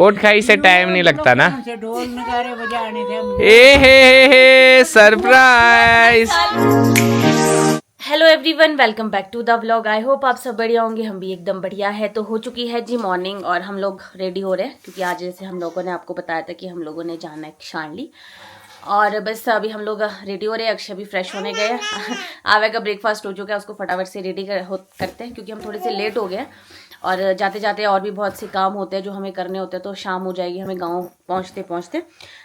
Pot खाई से time नहीं लगता ना। ढोल नगाड़े बजाने थे। Hey surprise. Hello everyone, welcome back to the vlog. I hope आप सब बढ़िया होंगे, हम भी एकदम बढ़िया है। तो हो चुकी है जी मॉर्निंग और हम लोग रेडी हो रहे हैं क्योंकि आज जैसे हम लोगों ने आपको बताया था कि हम लोगों ने जाना है शानली। और बस अभी हम लोग रेडी हो रहे हैं। अक्षय भी फ्रेश होने गए आवे का ब्रेकफास्ट हो चुका है, उसको फटाफट से रेडी करते हैं क्योंकि हम थोड़े से लेट हो गए और जाते जाते और भी बहुत से काम होते हैं जो हमें करने होते हैं, तो शाम हो जाएगी हमें गाँव पहुँचते पहुँचते।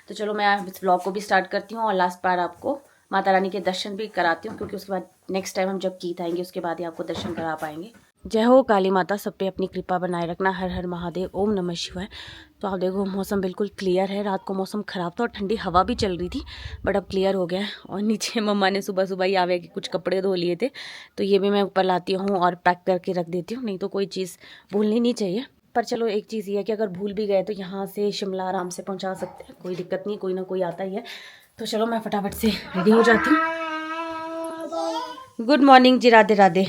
तो चलो मैं इस व्लॉग को भी स्टार्ट करती हूँ और लास्ट बार आपको माता रानी के दर्शन भी कराती हूँ क्योंकि उसके बाद नेक्स्ट टाइम हम जब गीत आएंगे उसके बाद ही आपको दर्शन करा पाएंगे। जय हो काली माता, सब पे अपनी कृपा बनाए रखना। हर हर महादेव, ओम नमः शिवाय। तो आप देखो मौसम बिल्कुल क्लियर है। रात को मौसम ख़राब था और ठंडी हवा भी चल रही थी, बट अब क्लियर हो गया है। और नीचे मम्मा ने सुबह सुबह ही आवे के कुछ कपड़े धो लिए थे, तो ये भी मैं ऊपर लाती हूँ और पैक करके रख देती हूँ, नहीं तो कोई चीज़ भूलनी नहीं चाहिए। पर चलो एक चीज़ ये है कि अगर भूल भी गए तो यहाँ से शिमला आराम से पहुँचा सकते हैं, कोई दिक्कत नहीं, कोई ना कोई आता ही है। तो चलो मैं फटाफट से रेडी हो जाती हूँ। गुड मॉर्निंग जी, राधे राधे।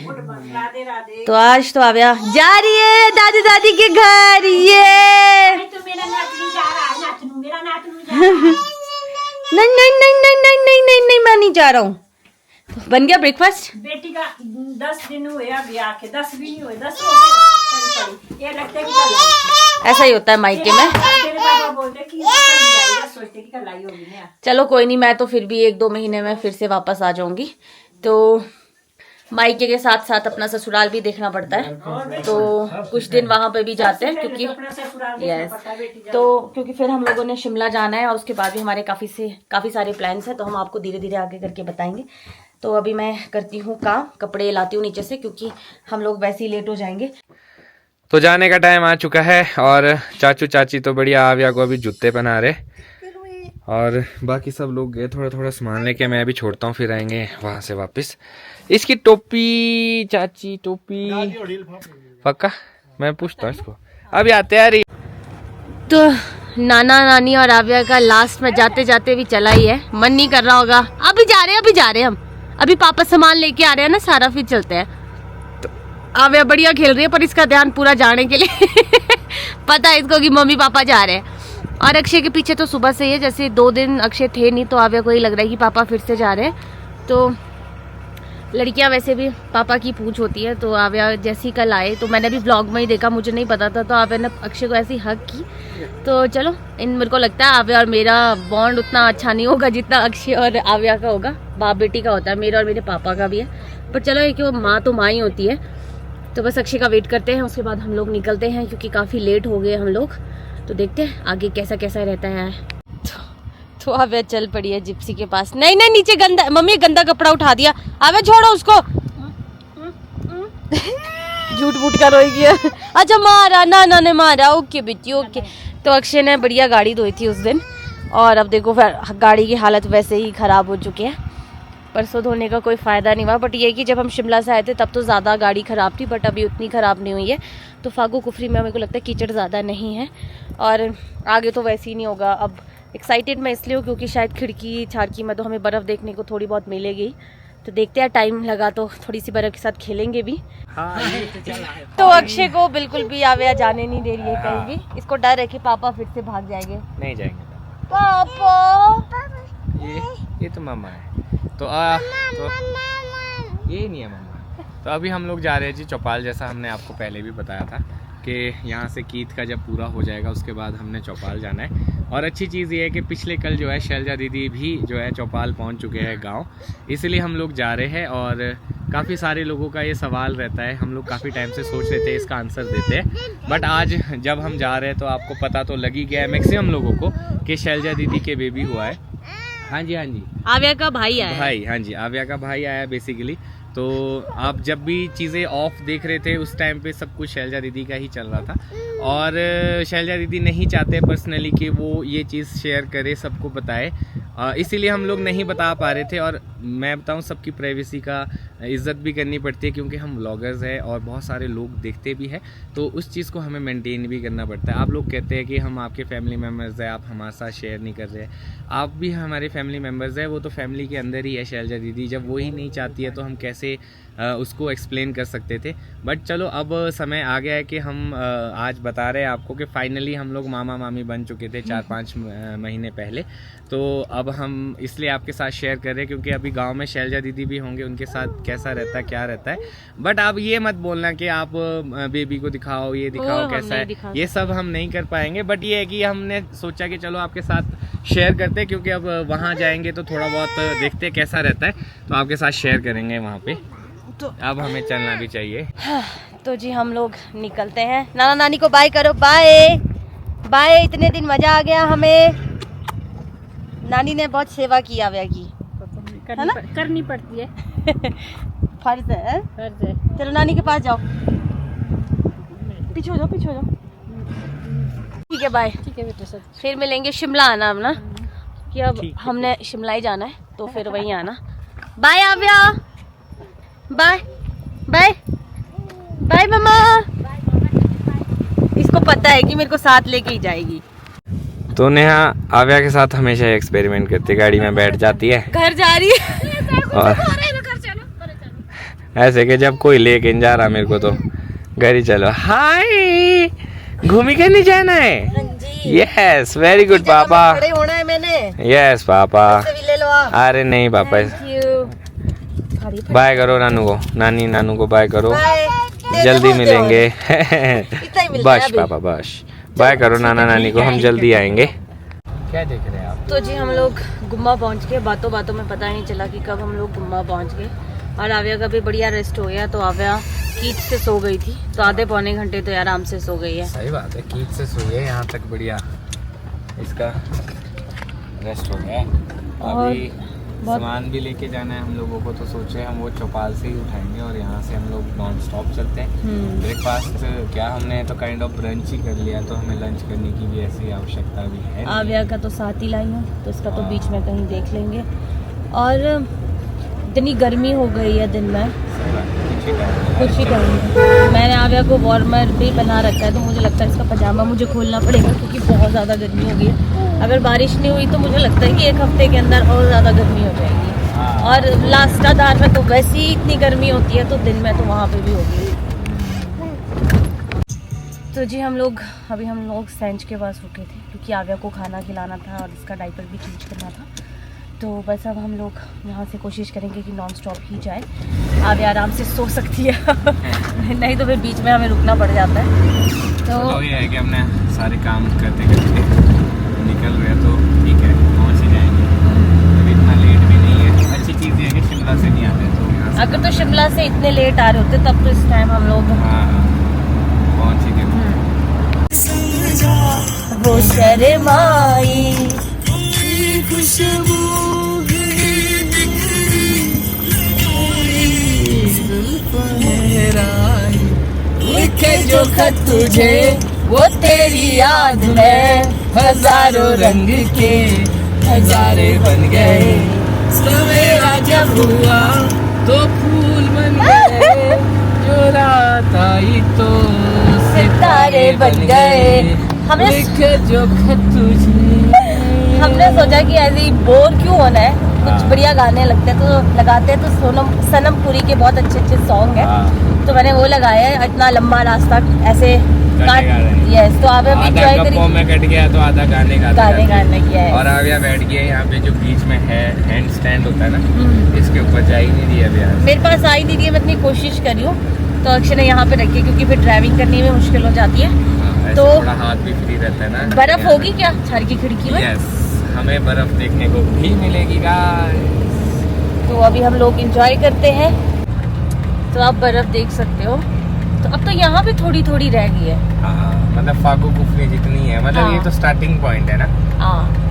तो आज तो आव्या जा रही है दादी दादी के घर। ये नहीं नहीं नहीं नहीं नहीं नहीं नहीं नहीं मैं नहीं जा रहा हूँ। तो बन गया ब्रेकफास्ट? बेटी का 10 दिन हुए अभी आके, 10 भी नहीं हुए, 10 हो गए। ये लगता है कि ऐसा ही होता है मायके में। तेरे पापा बोलते कि सोचते कि कल आई होगी ना। चलो कोई नहीं, मैं तो फिर भी 1-2 महीने में फिर से वापस आ जाऊंगी। तो मायके के साथ साथ अपना ससुराल भी देखना पड़ता है, तो कुछ दिन वहां पे भी जाते हैं क्योंकि क्योंकि फिर हम लोगों ने शिमला जाना है और उसके बाद भी हमारे काफ़ी सारे प्लान्स हैं, तो हम आपको धीरे धीरे आगे करके बताएंगे। तो अभी मैं करती हूँ काम, कपड़े लाती हूँ नीचे से क्योंकि हम लोग वैसे ही लेट हो जाएंगे। तो जाने का टाइम आ चुका है और चाचू चाची तो बढ़िया आव्या को अभी जूते पहना रहे और बाकी सब लोग गए थोड़ा थोड़ा सामान लेके। मैं अभी छोड़ता हूँ, फिर आएंगे वहां से वापस। इसकी टोपी, चाची टोपी पक्का मैं पूछता हूँ इसको। अभी आते आ रही। तो नाना नानी और आव्या का लास्ट में जाते जाते भी चला ही है, मन नहीं कर रहा होगा। अभी जा रहे हैं हम, अभी पापा सामान लेके आ रहे हैं ना सारा, फिर चलते हैं। तो आव्या बढ़िया खेल रही है पर इसका ध्यान पूरा जाने के लिए पता है इसको कि मम्मी पापा जा रहे हैं। और अक्षय के पीछे तो सुबह से ही है, जैसे 2 दिन अक्षय थे नहीं तो आव्या को ही लग रहा है कि पापा फिर से जा रहे हैं। तो लड़कियां वैसे भी पापा की पूछ होती है, तो आव्या जैसी कल आए तो मैंने भी व्लॉग में ही देखा, मुझे नहीं पता था, तो आव्या ने अक्षय को ऐसी हक की। तो चलो मेरे को लगता है आव्या और मेरा बॉन्ड उतना अच्छा नहीं होगा जितना अक्षय और आव्या का होगा, बाप बेटी का होता है, मेरा और मेरे पापा का भी है। पर चलो एक माँ तो माँ ही होती है। तो बस अक्षय का वेट करते हैं, उसके बाद हम लोग निकलते हैं क्योंकि काफ़ी लेट हो गए हम लोग। तो देखते हैं आगे कैसा कैसा रहता है। तो आव्या चल पड़ी है जिप्सी के पास। नहीं नहीं नीचे गंदा, मम्मी गंदा कपड़ा उठा दिया। आव्या छोड़ो उसको झूठ मूठ कर रोएगी। अच्छा मारा, नाना ने मारा, ओके बेटी ओके। तो अक्षय ने बढ़िया गाड़ी धोई थी उस दिन और अब देखो फिर गाड़ी की हालत वैसे ही ख़राब हो चुकी है। परसों धोने का कोई फ़ायदा नहीं हुआ, बट ये कि जब हम शिमला से आए थे तब तो ज़्यादा गाड़ी ख़राब थी, बट अभी उतनी ख़राब नहीं हुई है। तो फागू कुफरी में मेरे को लगता है कीचड़ ज़्यादा नहीं है और आगे तो वैसे ही नहीं होगा। अब एक्साइटेड मैं इसलिए हूँ क्योंकि शायद खिड़की छाड़की में तो हमें बर्फ़ देखने को थोड़ी बहुत मिलेगी। तो देखते हैं, टाइम लगा तो थोड़ी सी बर्फ़ के साथ खेलेंगे भी। तो अक्षय को बिल्कुल भी आव्या जाने नहीं दे रही है कहीं भी। इसको डर है कि पापा फिर से भाग जाएंगे। नहीं जाएंगे पापा ये तो मामा है। तो ये नहीं है मामा। तो अभी हम लोग जा रहे हैं जी चौपाल, जैसा हमने आपको पहले भी बताया था कि यहाँ से कीत का जब पूरा हो जाएगा उसके बाद हमने चौपाल जाना है। और अच्छी चीज़ ये है कि पिछले कल जो है शैलजा दीदी भी जो है चौपाल पहुँच चुके हैं गांव, इसलिए हम लोग जा रहे हैं। और काफ़ी सारे लोगों का ये सवाल रहता है, हम लोग काफ़ी टाइम से सोच रहे थे इसका आंसर देते हैं, बट आज जब हम जा रहे हैं तो आपको पता तो लग ही गया है मैक्सिमम लोगों को कि शैलजा दीदी के बेबी हुआ है। हाँ जी आव्या का भाई आया। भाई, हाँ जी, आव्या का भाई आया बेसिकली। तो आप जब भी चीज़ें ऑफ देख रहे थे उस टाइम पे सब कुछ शैलजा दीदी का ही चल रहा था और शैलजा दीदी नहीं चाहते पर्सनली कि वो ये चीज़ शेयर करे, सबको बताए, इसीलिए हम लोग नहीं बता पा रहे थे। और मैं बताऊं सबकी प्राइवेसी का इज़्ज़त भी करनी पड़ती है, क्योंकि हम व्लॉगर्स हैं और बहुत सारे लोग देखते भी हैं, तो उस चीज़ को हमें मेंटेन भी करना पड़ता है। आप लोग कहते हैं कि हम आपके फैमिली मेम्बर्स हैं, आप हमारे साथ शेयर नहीं कर रहे, आप भी हमारे फैमिली मेम्बर्स हैं, वो तो फैमिली के अंदर ही है शैलजा दीदी। जब वो ही नहीं चाहती है तो हम कैसे उसको एक्सप्लेन कर सकते थे। बट चलो अब समय आ गया है कि हम आज बता रहे हैं आपको कि फाइनली हम लोग मामा मामी बन चुके थे 4-5 महीने पहले। तो अब हम इसलिए आपके साथ शेयर कर रहे हैं, क्योंकि अभी गांव में शैलजा दीदी भी होंगे, उनके साथ कैसा रहता है, क्या रहता है। बट आप ये मत बोलना कि आप बेबी को दिखाओ, ये दिखाओ कैसा है, ये सब हम नहीं कर पाएंगे। बट ये है कि हमने सोचा कि चलो आपके साथ शेयर करते हैं, क्योंकि अब वहाँ जाएंगे तो थोड़ा बहुत देखते कैसा रहता है, तो आपके साथ शेयर करेंगे वहाँ पे। तो अब हमें चलना भी चाहिए। तो जी हम लोग निकलते हैं। नाना नानी को बाय करो, बाय बाय। इतने दिन मजा आ गया हमें, नानी ने बहुत सेवा की आव्या की, करनी पड़ती है। फर्ज है, फर्ज है। चलो नानी के पास जाओ, पीछे हो जाओ, पीछे हो जाओ। ठीक है बाय। ठीक है बेटा, सब फिर मिलेंगे। शिमला आना अब ना, कि अब हमने शिमला ही जाना है, तो फिर वहीं आना। बाय आव्या, बाय बाय बाय मम्मा। इसको पता है कि मेरे को साथ लेके ही जाएगी। तो नेहा आव्या के साथ हमेशा एक्सपेरिमेंट करती है, गाड़ी में बैठ जाती है, घर जा रही है और ऐसे कि जब कोई लेके नहीं जा रहा मेरे को तो घर ही चलो। हाय, घूमी के नहीं जाना है? यस, वेरी गुड पापा। खड़े होना है मैंने। Yes papa. ले लो आप। अरे नहीं पापा, बाय करो नानू को, नानी नानू को बाय करो, जल्दी मिलेंगे। बस पापा बस, बाय करो नाना नानी को, हम जल्दी आएंगे। क्या देख रहे हैं आप? तो जी हम लोग गुम्मा पहुंच गए। बातों बातों में पता नहीं चला कि कब हम लोग गुम्मा पहुंच गए। और आव्या का भी बढ़िया रेस्ट हो गया। तो आव्या कीच से सो गई थी, तो आधे पौने घंटे तो आराम से सो गई है। सही बात है, कीच से सोई है, यहाँ तक बढ़िया इसका रेस्ट हो गया। अभी सामान भी लेके जाना है हम लोगों को, तो सोचे हम वो चौपाल से ही उठाएंगे और यहाँ से हम लोग नॉन स्टॉप चलते हैं। ब्रेकफास्ट क्या हमने तो काइंड ऑफ ब्रंच ही कर लिया, तो हमें लंच करने की भी ऐसी आवश्यकता भी है। आव्या का तो साथ ही लाई हूँ, तो इसका तो बीच में कहीं देख लेंगे। और इतनी गर्मी हो गई है दिन में, कुछ ही टाइम। मैंने आव्या को वार्मर भी बना रखा है, तो मुझे लगता है इसका पजामा मुझे खोलना पड़ेगा, क्योंकि बहुत ज़्यादा गर्मी हो गई है। अगर बारिश नहीं हुई तो मुझे लगता है कि 1 हफ्ते के अंदर और ज़्यादा गर्मी हो जाएगी। और लास्टादार में तो वैसे ही इतनी गर्मी होती है, तो दिन में तो वहाँ पे भी होगी। तो जी हम लोग सेंच के पास रुके थे, क्योंकि आव्या को खाना खिलाना था और इसका डायपर भी चेंज करना था। तो बस अब हम लोग यहाँ से कोशिश करेंगे कि नॉन स्टॉप ही जाए। आव्या आराम से सो सकती है नहीं तो फिर बीच में हमें रुकना पड़ जाता है। तो ये है कि हमने सारे काम करते करते निकल रहे, तो ठीक है, पहुँच ही जाएंगे। अभी इतना लेट भी नहीं है। अच्छी चीज़ ये है कि शिमला से नहीं आते, तो अगर तो शिमला से इतने लेट आ रहे होते तब तो इस टाइम हम लोग पहुँच ही गए। वो शर्माई खुशबू जो खत तुझे वो तेरी याद में, हजारों रंग के हजारे बन गए। सवेरा जब हुआ तो फूल बन गए, जो रात आई तो सितारे बन गए। हमने जो खत तुझे, हमने सोचा कि ऐसे ही बोर क्यों होना है, कुछ बढ़िया गाने लगाते हैं तो सनम पुरी के बहुत अच्छे सॉन्ग हैं, तो मैंने वो लगाया है। इतना लंबा रास्ता ऐसे यस, तो आव्या भी एंजॉय करी। में कट गया तो आधा गाने गाने किया है। और आव्या बैठ गया यहाँ पे, जो बीच में है हैंड स्टैंड होता है ना, इसके ऊपर जा ही नहीं दिया अभी। मेरे पास आई नहीं रही है, मैं इतनी कोशिश कर रही हूँ, तो अक्षय ने यहाँ पे रखी, क्योंकि फिर ड्राइविंग करने में मुश्किल हो जाती है। तो थोड़ा हाथ भी फ्री रहता है ना। बर्फ होगी क्या घर की खिड़की में? यस, हमें बर्फ देखने को भी मिलेगी गाइस। तो अभी हम लोग एंजॉय करते हैं, तो आप बर्फ देख सकते हो। तो अब तो यहाँ पे थोड़ी थोड़ी रह गई है। मतलब फागू कुफरी जितनी है, मतलब ये तो स्टार्टिंग पॉइंट है ना।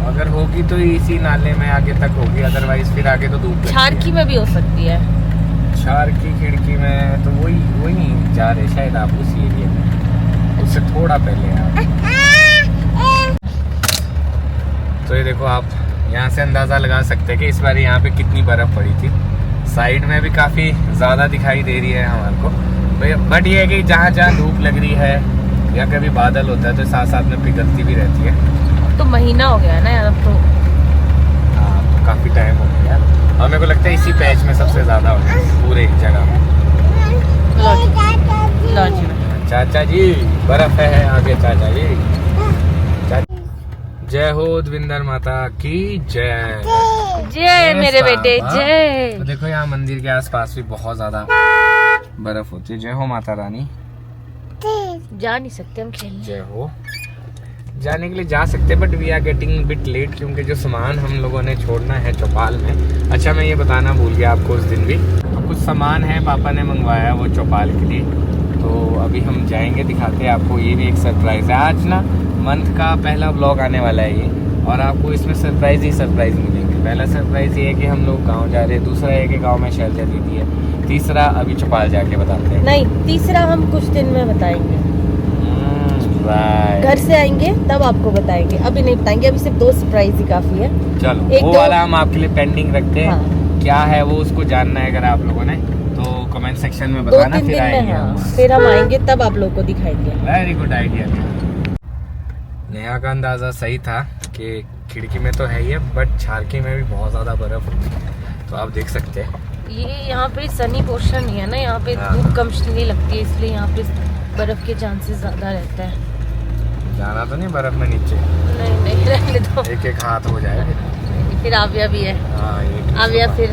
अगर होगी तो इसी नाले में आगे तक होगी, अदरवाइज फिर आगे तो धूप छारकी में भी हो सकती है। छार की खिड़की में तो वही जा रहे शायद आप उसी एरिया में, उससे थोड़ा पहले आप। तो ये देखो आप यहाँ से अंदाज़ा लगा सकते हैं कि इस बार यहाँ पे कितनी बर्फ़ पड़ी थी। साइड में भी काफ़ी ज़्यादा दिखाई दे रही है हमारे को, बट ये है कि जहाँ जहाँ धूप लग रही है या कभी बादल होता है तो साथ साथ में पिघलती भी रहती है। अब तो महीना हो गया है ना यार, अब तो हाँ तो काफ़ी टाइम हो गया और मेरे को लगता है इसी पैच में सबसे ज़्यादा हो गया पूरे जगह में। चाचा जी बर्फ है आगे, चाचा जी जय हो द्विंदर माता की जय। जय मेरे बेटे जय। तो देखो यहाँ मंदिर के आसपास भी बहुत ज्यादा बर्फ होती है। जय हो माता रानी। जा नहीं सकते हम खेलने। जय हो। जाने के लिए जा सकते but we are getting bit late, क्योंकि जो सामान हम लोगों ने छोड़ना है चौपाल में। अच्छा मैं ये बताना भूल गया आपको उस दिन भी, तो कुछ सामान है पापा ने मंगवाया वो चौपाल के लिए, तो अभी हम जाएंगे दिखाते हैं आपको। ये भी एक सरप्राइज है। आज ना मंथ का पहला व्लॉग आने वाला है ये, और आपको इसमें सरप्राइज ही सरप्राइज मिलेंगे। पहला सरप्राइज ये है कि हम लोग गांव जा रहे हैं, दूसरा है कि गांव में शैलजा दीदी है, तीसरा अभी चौपाल जाके बताते हैं। नहीं, तीसरा हम कुछ दिन में बताएंगे। घर से आएंगे तब आपको बताएंगे, अभी नहीं बताएंगे। अभी सिर्फ 2 सरप्राइज ही काफी है। चलो वो वाला हम आपके लिए पेंडिंग रखते हैं। हाँ। क्या है वो उसको जानना है अगर आप लोगों ने तो कमेंट सेक्शन में बताना, फिर आएंगे हम। फिर हम आएंगे तब आप लोगों को दिखाएंगे। Very good idea. नेहा का अंदाजा सही था कि खिड़की में तो है ही है बट झारकी में भी बहुत ज्यादा बर्फ होती है, तो आप देख सकते हैं। ये यहाँ पे सनी पोर्शन नहीं है ना, यहाँ पे धूप कम नहीं लगती है, इसलिए यहाँ पे बर्फ के चांसेस ज्यादा रहता है। जाना तो नहीं बर्फ में नीचे? नहीं रहने दो, एक हाथ हो जाएगा। फिर आव्या भी है। आव्या फिर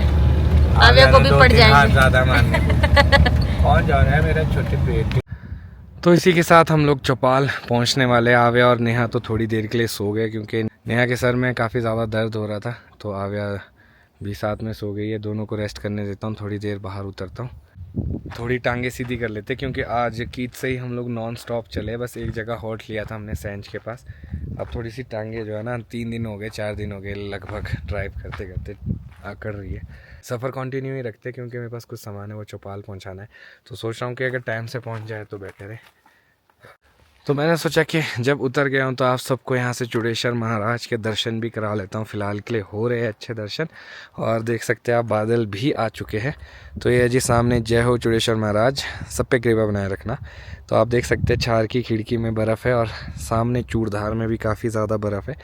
आव्या को भी पड़ जाएंगे ज्यादा मारने को। कौन जा रहा है मेरा छोटे पेट। तो इसी के साथ हम लोग चौपाल पहुंचने वाले। आव्या और नेहा तो थोड़ी देर के लिए सो गए क्योंकि नेहा के सर में काफ़ी ज़्यादा दर्द हो रहा था, तो आव्या भी साथ में सो गई है। दोनों को रेस्ट करने देता हूँ, थोड़ी देर बाहर उतरता हूँ, थोड़ी टांगे सीधी कर लेते क्योंकि आज कीट से ही हम लोग नॉन स्टॉप चले। बस एक जगह हॉल्ट लिया था हमने सेंज के पास। अब थोड़ी सी टांगे जो है ना 3 दिन हो गए 4 दिन हो गए लगभग ड्राइव करते करते आकड़ रही है। सफ़र कंटिन्यू ही रखते क्योंकि मेरे पास कुछ सामान है वो चौपाल पहुंचाना है, तो सोच रहा हूँ कि अगर टाइम से पहुंच जाए तो बेटर है। तो मैंने सोचा कि जब उतर गया हूँ तो आप सबको यहाँ से चुड़ेश्वर महाराज के दर्शन भी करा लेता हूँ। फ़िलहाल के लिए हो रहे हैं अच्छे दर्शन, और देख सकते हैं आप बादल भी आ चुके हैं। तो ये जी सामने जय हो चुड़ेश्वर महाराज, सब पे कृपा बनाए रखना। तो आप देख सकते हैं छार की खिड़की में बर्फ़ है और सामने चूड़धार में भी काफ़ी ज़्यादा बर्फ़ है।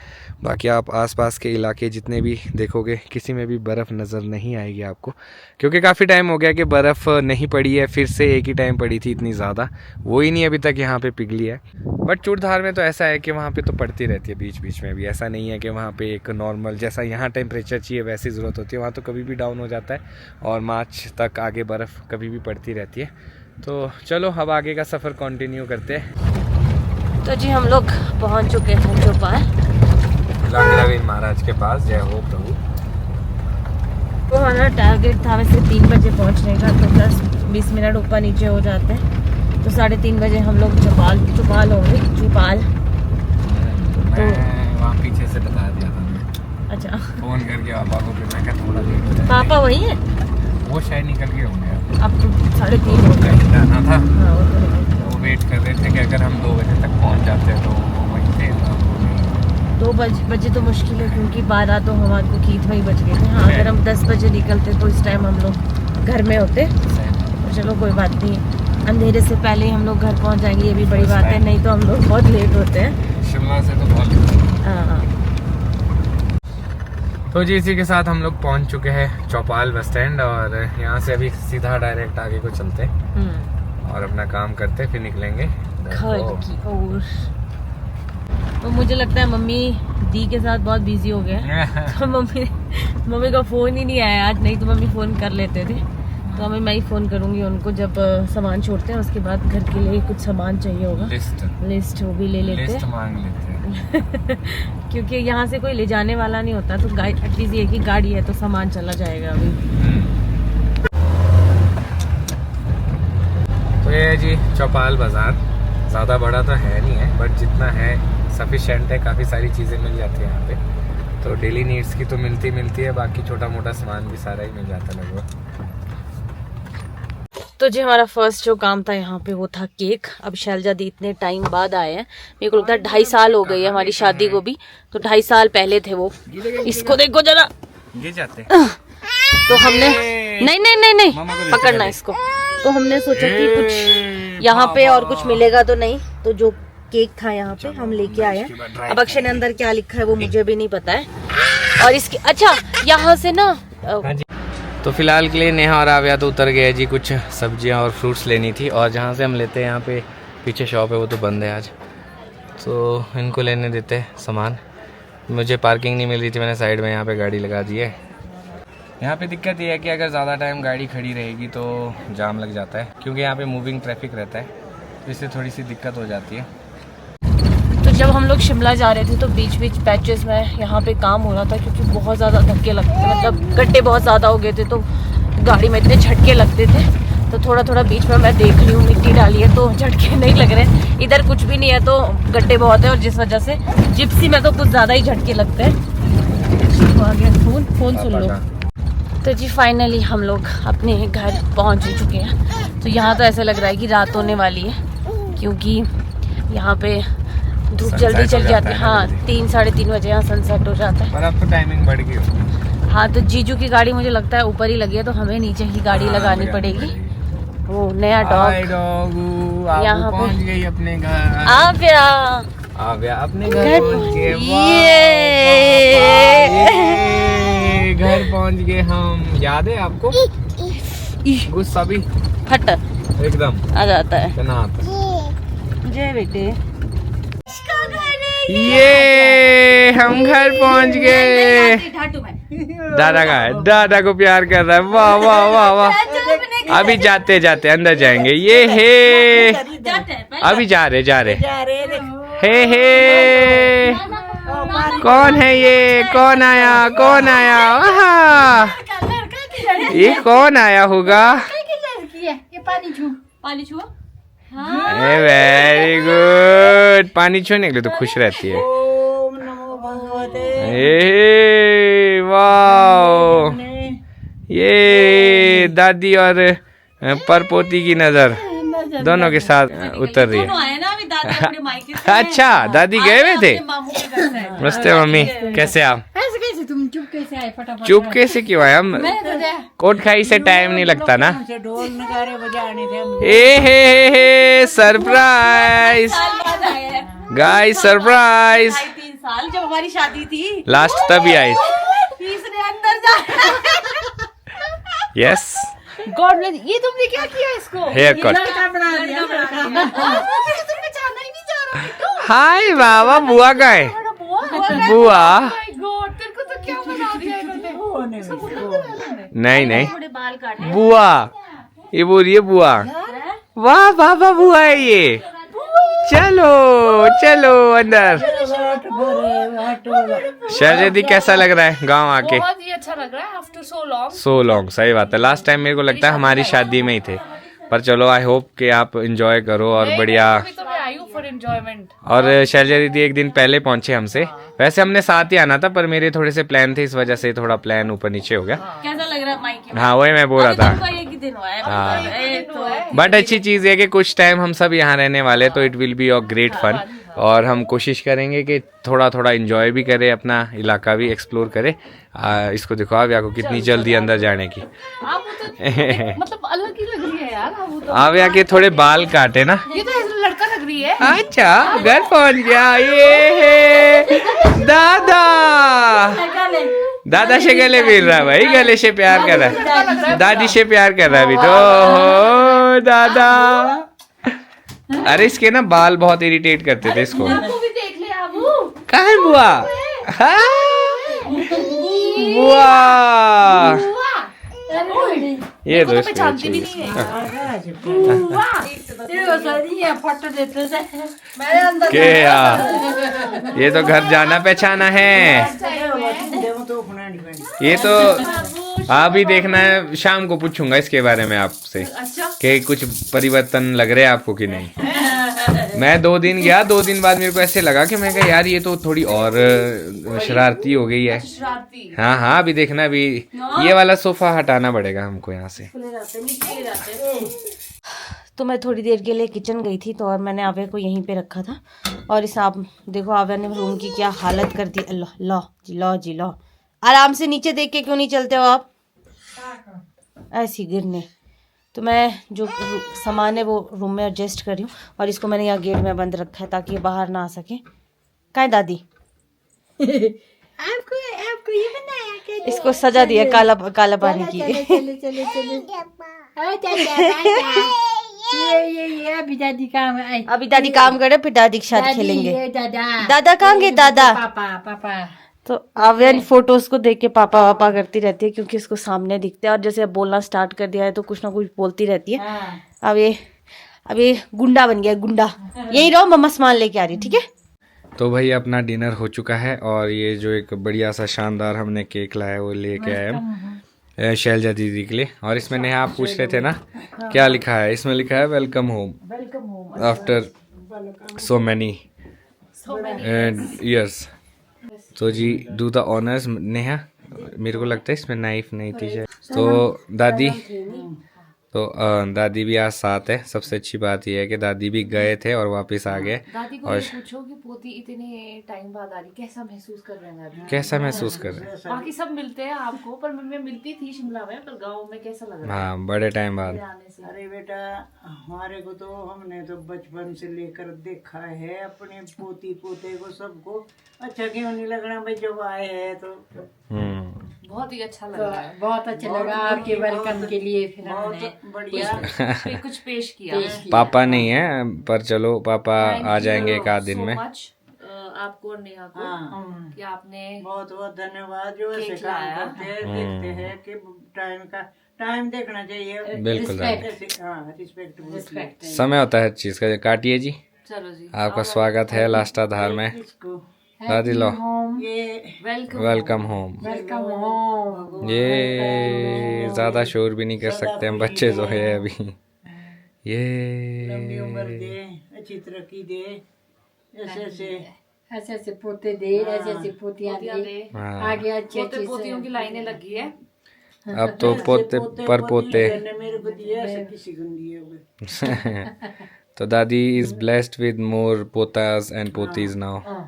बाकी आप आसपास के इलाके जितने भी देखोगे किसी में भी बर्फ़ नज़र नहीं आएगी आपको, क्योंकि काफ़ी टाइम हो गया कि बर्फ़ नहीं पड़ी है। फिर से एक ही टाइम पड़ी थी इतनी ज़्यादा, वो ही नहीं अभी तक यहाँ पे पिघली है। बट चूड़धार में तो ऐसा है कि वहाँ पे तो पड़ती रहती है बीच बीच में भी। ऐसा नहीं है कि वहाँ पे एक नॉर्मल जैसा यहाँ टेम्परेचर चाहिए वैसी ज़रूरत होती है, वहाँ तो कभी भी डाउन हो जाता है और मार्च तक आगे बर्फ़ कभी भी पड़ती रहती है। तो चलो अब आगे का सफ़र कंटिन्यू करते हैं। तो जी हम लोग पहुँच चुके हैं चौपाल लांगड़ावीर महाराज के पास। जय हो प्रभु। तो हमारा टारगेट था वैसे 3 बजे पहुँचने का, तो 10-20 मिनट ऊपर नीचे हो जाते हैं, तो 3:30 बजे हम लोग चौपाल होंगे। चौपाल तो वहाँ पीछे से बता दिया था। अच्छा, फ़ोन करके पापा को, फिर मैं क्या थोड़ा लेट हो जाए। पापा वही है? वो शायद निकल गए होंगे। अब तो 3:30 हो गए, जाना था। हाँ, वो वो वेट कर रहे थे कि अगर हम 2 बजे तक पहुँच जाते हैं तो वहीं थे। 2 बजे तो मुश्किल है क्योंकि 12 तो हमारे को कीत में ही बच गए थे। हाँ, अगर हम 10 बजे निकलते तो इस टाइम हम लोग घर में होते। तो चलो कोई बात नहीं, अंधेरे से पहले ही हम लोग घर पहुंच जाएंगे, ये भी बड़ी बात है। नहीं तो हम लोग बहुत लेट होते हैं शिमला से तो बहुत। हाँ। तो जी इसी के साथ हम लोग पहुंच चुके हैं चौपाल बस स्टैंड, और यहाँ से अभी सीधा डायरेक्ट आगे को चलते हैं और अपना काम करते फिर निकलेंगे घर की ओर। तो मुझे लगता है मम्मी दी के साथ बहुत बिजी हो गए तो मम्मी का फ़ोन ही नहीं आया आज, नहीं तो मम्मी फ़ोन कर लेते थे। तो हमें मैं ही फ़ोन करूँगी उनको जब सामान छोड़ते हैं, उसके बाद घर के लिए कुछ सामान चाहिए होगा। लिस्ट वो भी ले लेते हैं, मांग लेते हैं क्योंकि यहाँ से कोई ले जाने वाला नहीं होता, तो एटलीस्ट ये कि गाड़ी है तो सामान चला जाएगा अभी। तो ये है जी चौपाल बाज़ार, ज़्यादा बड़ा तो है नहीं है बट जितना है सफिशेंट है। काफ़ी सारी चीज़ें मिल जाती है यहाँ पे, तो डेली नीड्स की तो मिलती है, बाकी छोटा मोटा सामान भी सारा ही मिल जाता है लगभग। तो जी हमारा फर्स्ट जो काम था यहाँ पे वो था केक। अब शैलजा दी इतने टाइम बाद आए हैं, मेरे को लगता है 2.5 साल हो गई है हमारी शादी को भी, तो 2.5 साल पहले थे वो। इसको देखो जरा, ये जाते तो हमने नहीं पकड़ना इसको। तो हमने सोचा कि कुछ यहाँ पे और कुछ मिलेगा तो नहीं, तो जो केक था यहाँ पे हम लेके आए हैं। अब अक्षय ने अंदर क्या लिखा है वो मुझे भी नहीं पता है। और इसकी अच्छा यहाँ से ना तो फिलहाल के लिए नेहा और आव्या तो उतर गए जी, कुछ सब्जियां और फ्रूट्स लेनी थी, और जहाँ से हम लेते हैं यहाँ पे पीछे शॉप है वो तो बंद है आज, तो इनको लेने देते हैं सामान। मुझे पार्किंग नहीं मिल रही थी, मैंने साइड में यहाँ पे गाड़ी लगा दी है। यहाँ पे दिक्कत ये है कि अगर ज़्यादा टाइम गाड़ी खड़ी रहेगी तो जाम लग जाता है, क्योंकि यहाँ पे मूविंग ट्रैफिक रहता है, तो इससे थोड़ी सी दिक्कत हो जाती है। तो जब हम लोग शिमला जा रहे थे तो बीच बीच पैचेस में यहाँ पे काम हो रहा था, क्योंकि बहुत ज़्यादा धक्के लगते थे, मतलब गड्ढे बहुत ज़्यादा हो गए थे, तो गाड़ी में इतने झटके लगते थे। तो थोड़ा थोड़ा बीच में मैं देख रही हूँ, मिट्टी डाली है तो झटके नहीं लग रहे। इधर कुछ भी नहीं है तो गड्ढे बहुत है, और जिस वजह से जिप्सी में तो कुछ ज़्यादा ही झटके लगते हैं। तो आ गया फोन सुन लो। तो जी फाइनली हम लोग अपने घर पहुँच ही चुके हैं। तो यहाँ तो ऐसा लग रहा है कि रात होने वाली है, क्योंकि यहाँ पे धूप जल्दी चल जाती है। हाँ 3-3:30 बजे यहाँ सनसेट हो जाता है। पर अब तो टाइमिंग बढ़ गई। हाँ तो जीजू की गाड़ी मुझे लगता है ऊपर ही लगी है, तो हमें नीचे ही गाड़ी लगानी पड़ेगी। वो नया डॉग यहाँ पहुंच गई अपने घर। आव्या अपने घर पहुंच गए। घर पहुंच गए हम। याद है आपको? गुस्सा भी फट एकदम आ जाता है। जय बेटे, ये हम घर पहुंच गए। दादा का है, दादा को प्यार कर रहा है। वाह वाह वाह वाह। अभी जाते जाते अंदर जाएंगे। ये हे अभी जा रहे हे कौन है ये? कौन आया? ये कौन आया होगा? पानी छुआ। Very good. पानी छूने के लिए तो खुश रहती है। वाह, ये दादी और परपोती की नजर दोनों के साथ उतर रही है। अच्छा, दादी गए हुए थे। नमस्ते मम्मी, कैसे आप? तुम चुपके से आए? फटाफट चुपके से क्यों आए? हम कोट खाई से टाइम नहीं लगता ना। ढोल नगाड़े बजाने थे। ए सरप्राइज गाइस, सरप्राइज। 3 साल जब हमारी शादी थी, लास्ट तभी आई। तीसरे अंदर जा। Yes, God bless. ये तुमने क्या किया इसको? Hair cut. हाय बाबा, बुआ का है। बुआ नहीं, बुआ ये बोल रही है बुआ। वाह बाबा, बुआ है ये। चलो अंदर। शहजादी कैसा लग रहा है गांव आके? बहुत ही अच्छा लग रहा है आफ्टर सो लॉन्ग। सही बात है, लास्ट टाइम मेरे को लगता है हमारी शादी में ही थे, पर चलो आई होप कि आप एंजॉय करो और बढ़िया। और शैलजा दीदी एक दिन पहले पहुंचे हमसे। वैसे हमने साथ ही आना था, पर मेरे थोड़े से प्लान थे, इस वजह से थोड़ा प्लान ऊपर नीचे हो गया। कैसा लग रहा है मायके? हाँ वही मैं बोल रहा था। एक ही दिन हुआ है। बट अच्छी चीज है कि कुछ टाइम हम सब यहाँ रहने वाले, तो it will be a great fun. और हम कोशिश करेंगे कि थोड़ा थोड़ा एंजॉय भी करें, अपना इलाका भी एक्सप्लोर करें। इसको देखो आव्या को कितनी जल्दी अंदर जाने की। मतलब अलग ही लग रही है यार। आव्या के थोड़े बाल काटे ना, ये तो लड़का लग रही है। अच्छा, घर पहुंच गया। ये दादा से गले मिल रहा है भाई, गले से प्यार कर रहा है, दादी से प्यार कर रहा है अभी तो। दादा, अरे इसके ना बाल बहुत इरिटेट करते थे इसको। कहाँ है बुआ? बुआ ये दो के यार, ये तो घर जाना पहचाना है। ये तो आप ही देखना है, शाम को पूछूंगा इसके बारे में आपसे कि कुछ परिवर्तन लग रहे हैं आपको कि नहीं। मैं 2 दिन गया, 2 दिन बाद मेरे को ऐसे लगा कि मैं कहा यार ये तो थोड़ी और शरारती हो गई है। हाँ अभी देखना, अभी ये वाला सोफा हटाना पड़ेगा हमको यहाँ से। तो मैं थोड़ी देर के लिए किचन गई थी, तो और मैंने आवे को यहीं पे रखा था। और इस आप देखो आवे ने रूम की क्या हालत कर दी। अल्लाह लो जी लो जी लो, आराम से नीचे देख के क्यों नहीं चलते हो आप, ऐसी गिरने। तो मैं जो सामान है वो रूम में एडजस्ट कर रही हूँ, और इसको मैंने यहाँ गेट में बंद रखा है ताकि ये बाहर ना आ सके। कहाँ है दादी? आपको ये बनाया क्या? इसको सजा दिया काला काला पानी की। ये अभी दादी काम है। अभी दादी काम करे, फिर दादी के साथ खेलेंगे। दादा दादा कहाँ गए? दादा पापा तो आव्यान फोटोज को देख के पापा वापा करती रहती है, क्योंकि इसको सामने दिखते हैं। और जैसे अब बोलना स्टार्ट कर दिया है तो कुछ ना कुछ बोलती रहती है। अब ये गुंडा बन गया, गुंडा। यही रहो, मम्मा सामान लेके आ रही, ठीक है? तो भाई अपना डिनर हो चुका है, और ये जो एक बढ़िया सा शानदार हमने केक लाया है वो लेके आए हम शैलजा दीदी के लिए। और इसमें नेहा आप पूछ रहे थे ना क्या लिखा है, इसमें लिखा है welcome home after so many years. तो जी डू द ऑनर्स नेहा। मेरे को लगता है इसमें नाइफ नहीं थी शायद। तो दादी दादी भी आज साथ है। सबसे अच्छी बात यह है कि दादी भी गए थे और वापस आ गए। दादी को और पूछो कि पोती इतने टाइम बाद आ रही, कैसा महसूस कर रहे हैं दादी? कैसा महसूस कर रहे हैं? बाकी सब मिलते हैं आपको, पर मैं मिलती थी शिमला में, पर गांव में कैसा लग रहा है हाँ, बड़े टाइम बाद। आने से? अरे बेटा, हमारे को तो हमने तो बचपन से लेकर देखा है अपने पोती पोते को सबको। अच्छा क्यों नहीं लगना भाई, जब आए हैं तो बहुत ही अच्छा लग रहा है। बहुत अच्छा लगा आपके वेलकम के लिए। फिर हमने बहुत बढ़िया। फिर कुछ पेश किया। पापा नहीं है, पर चलो पापा आ जाएंगे एक आध दिन में। आपको और नेहा को हाँ, कि आपने बहुत बहुत धन्यवाद जो ऐसे केक काम लाया। करते हैं। देखते हैं कि टाइम देखना चाहिए। बिल्कुल दादी। ऐसे- हाँ, रिस्पेक्ट समय होता है हर चीज का। काटिए जी, चलो जी, आपका स्वागत है लाष्टाधार में। इसको दादी लो, ये welcome. Welcome home. Welcome home. ये ज्यादा शोर भी नहीं कर सकते हम, बच्चे जो है अभी। लंबी उम्र ये दे, अच्छी तरक्की दे, ऐसे ऐसे ऐसे पोते दे, ऐसे ऐसे पोतियां दे, हाँ, आगे अच्छे पोते पोतियों की लाइनें लगी है। अब तो पोते पर पोते। मेरे को दिए, ऐसे किसी को नहीं दिए हुए। तो दादी इज ब्लेस्ड विद मोर पोतास एंड पोतीज नाउ।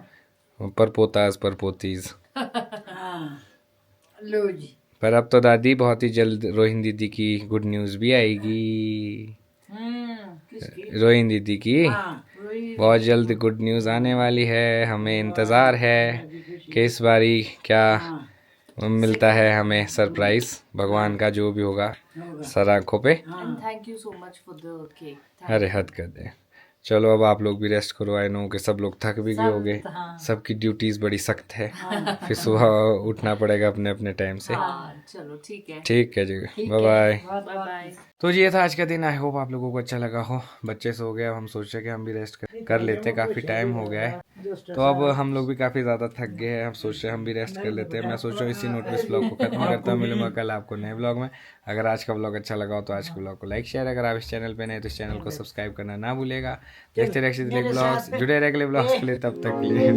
पर पोतास पर पोतीज। हाँ, लो जी। पर अब तो दादी बहुत ही जल्द रोहिन दीदी की गुड न्यूज़ भी आएगी। किसकी? रोहिन दीदी की हाँ, बहुत जल्द गुड न्यूज़ आने वाली है। हमें इंतज़ार है कि इस बारी क्या मिलता है हमें सरप्राइज। भगवान का जो भी होगा सर आँखों पे। And thank you so much for the cake. अरे हद कर दे। चलो अब आप लोग भी रेस्ट करो। आई नो कि सब लोग थक भी गए होंगे। सबकी ड्यूटीज बड़ी सख्त है। फिर सुबह उठना पड़ेगा अपने अपने टाइम से। चलो ठीक है, ठीक है जी, बाय बाय। Bye bye. तो ये था आज का दिन। आई होप आप लोगों को अच्छा लगा हो। बच्चे सो गए, अब हम सोच रहे कि हम भी रेस्ट कर लेते। काफ़ी टाइम हो गया है, तो अब हम लोग भी काफ़ी ज़्यादा थक गए हैं। हम सोच रहे हैं हम भी रेस्ट कर लेते हैं। मैं सोच रहा हूँ इसी नोट पे इस ब्लॉग को खत्म करता हूँ। मिलूंगा कल आपको नए ब्लॉग में। अगर आज का ब्लॉग अच्छा लगा हो तो आज के ब्लॉग को लाइक शेयर। अगर आप इस चैनल पे नए तो इस चैनल को सब्सक्राइब करना ना भूलेगा। देखते रहिए ब्लॉग्स, जुड़े रहे अगले ब्लॉग्स के लिए। तब तक के लिए